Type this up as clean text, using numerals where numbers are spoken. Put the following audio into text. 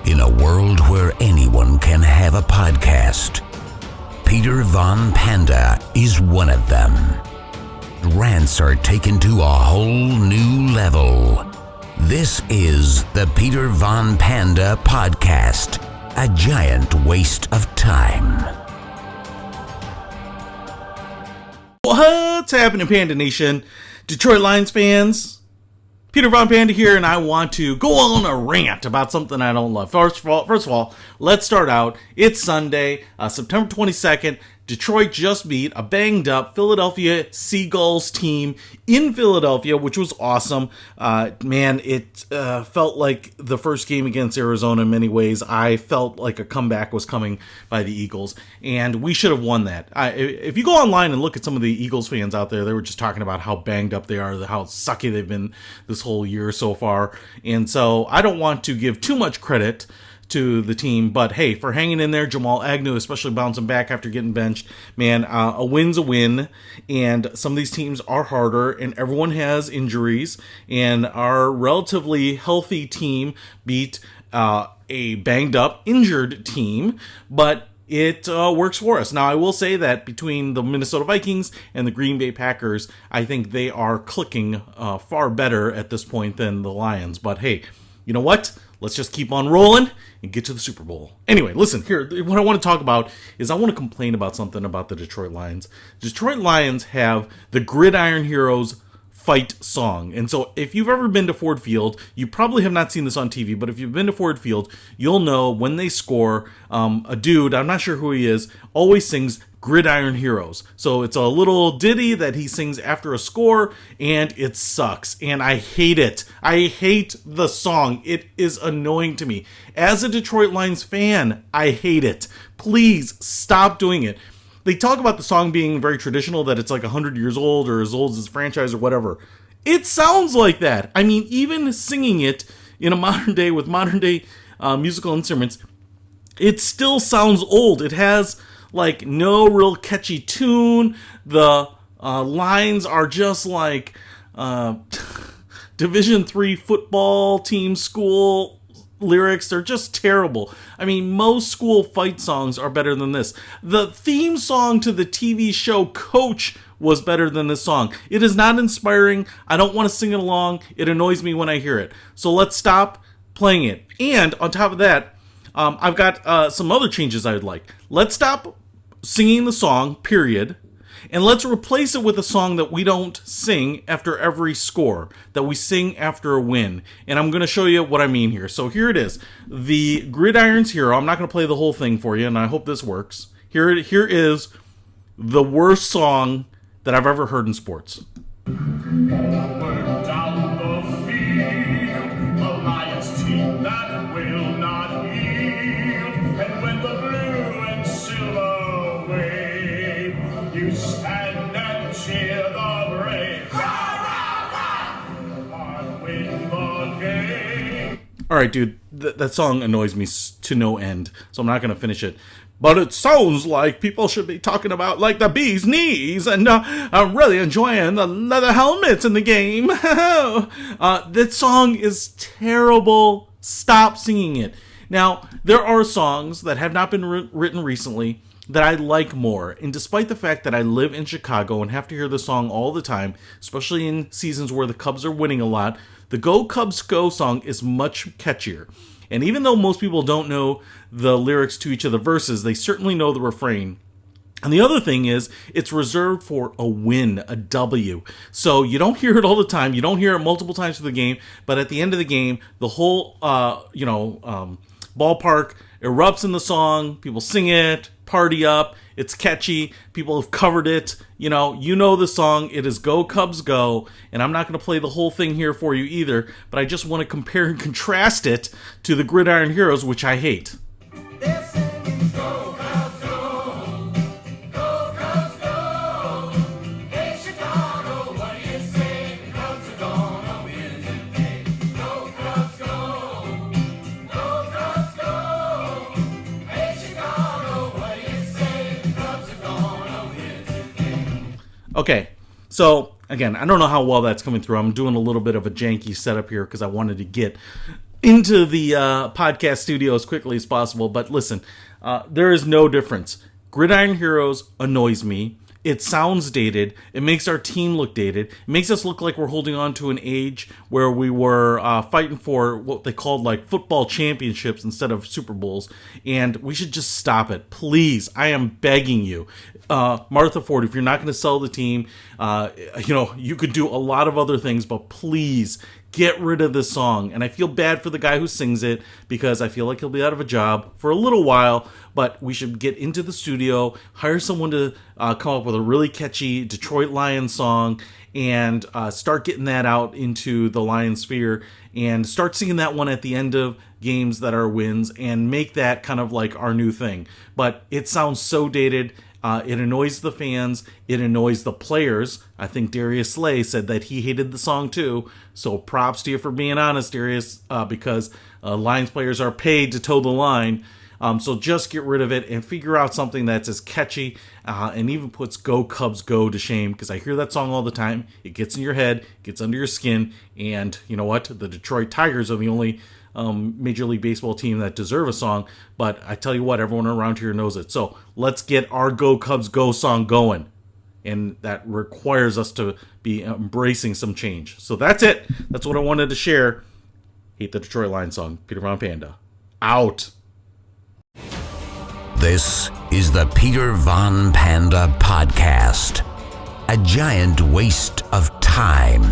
In a world where anyone can have a podcast, Peter Von Panda is one of them. Rants are taken to a whole new level. This is the Peter Von Panda Podcast, a giant waste of time. What's happening, Panda Nation? Detroit Lions fans? Peter Von Panda here, and I want to go on a rant about something I don't love. First of all, let's start out. It's Sunday, September 22nd. Detroit just beat a banged-up Philadelphia Seagulls team in Philadelphia, which was awesome. It felt like the first game against Arizona in many ways. I felt like a comeback was coming by the Eagles, and we should have won that. If you go online and look at some of the Eagles fans out there, they were just talking about how banged up they are, how sucky they've been this whole year so far. And so I don't want to give too much credit to the team, but hey, for hanging in there, Jamal Agnew especially bouncing back after getting benched, man, a win's a win, and some of these teams are harder, and everyone has injuries, and our relatively healthy team beat a banged-up, injured team, but it works for us. Now, I will say that between the Minnesota Vikings and the Green Bay Packers, I think they are clicking far better at this point than the Lions, but hey, you know what? Let's just keep on rolling and get to the Super Bowl. Anyway, listen, here, what I want to talk about is I want to complain about something about the Detroit Lions. Detroit Lions have the Gridiron Heroes fight song. And so if you've ever been to Ford Field, you probably have not seen this on TV, but if you've been to Ford Field, you'll know when they score, a dude, I'm not sure who he is, always sings Gridiron Heroes. So it's a little ditty that he sings after a score, and it sucks. And I hate it. I hate the song. It is annoying to me. As a Detroit Lions fan, I hate it. Please stop doing it. They talk about the song being very traditional, that it's like 100 years old or as old as this franchise or whatever. It sounds like that. I mean, even singing it in a modern day with modern day musical instruments, it still sounds old. It has like no real catchy tune. The lines are just like Division III football team school lyrics. They're just terrible. I mean, most school fight songs are better than this. The theme song to the TV show Coach was better than this song. It is not inspiring. I don't want to sing it along. It annoys me when I hear it. So let's stop playing it. And on top of that, I've got some other changes I would like. Let's stop singing the song, period, and let's replace it with a song that we don't sing after every score, that we sing after a win. And I'm going to show you what I mean here. So here it is. The Gridiron's Hero. I'm not going to play the whole thing for you, and I hope this works. Here is the worst song that I've ever heard in sports. All right, dude, that song annoys me to no end, so I'm not going to finish it. But it sounds like people should be talking about, like, the bee's knees, and I'm really enjoying the leather helmets in the game. That song is terrible. Stop singing it. Now, there are songs that have not been written recently that I like more, and despite the fact that I live in Chicago and have to hear the song all the time, especially in seasons where the Cubs are winning a lot, the Go Cubs Go song is much catchier. And even though most people don't know the lyrics to each of the verses, they certainly know the refrain. And the other thing is, it's reserved for a win, a W. So you don't hear it all the time. You don't hear it multiple times through the game. But at the end of the game, the whole, ballpark erupts in the song. People sing it, party up. It's catchy. People have covered it. You know the song. It is Go Cubs Go. And I'm not going to play the whole thing here for you either. But I just want to compare and contrast it to the Gridiron Heroes, which I hate. Okay, so again, I don't know how well that's coming through. I'm doing a little bit of a janky setup here because I wanted to get into the podcast studio as quickly as possible. But listen, there is no difference. Gridiron Heroes annoys me. It sounds dated. It makes our team look dated. It makes us look like we're holding on to an age where we were fighting for what they called like football championships instead of Super Bowls. And we should just stop it. Please, I am begging you. Martha Ford, if you're not going to sell the team, you could do a lot of other things, but please get rid of this song. And I feel bad for the guy who sings it because I feel like he'll be out of a job for a little while, but we should get into the studio, hire someone to come up with a really catchy Detroit Lions song and start getting that out into the Lions sphere and start singing that one at the end of games that are wins and make that kind of like our new thing. But it sounds so dated. It annoys the fans. It annoys the players. I think Darius Slay said that he hated the song too. So props to you for being honest, Darius, because Lions players are paid to toe the line. So just get rid of it and figure out something that's as catchy and even puts Go Cubs Go to shame, because I hear that song all the time. It gets in your head, gets under your skin, and you know what? The Detroit Tigers are the only Major League Baseball team that deserve a song, but I tell you what, everyone around here knows it. So let's get our Go Cubs Go song going, and that requires us to be embracing some change. So that's it. That's what I wanted to share. Hate the Detroit Lions song. Peter Von Panda. Out. This is the Peter Von Panda Podcast. A giant waste of time.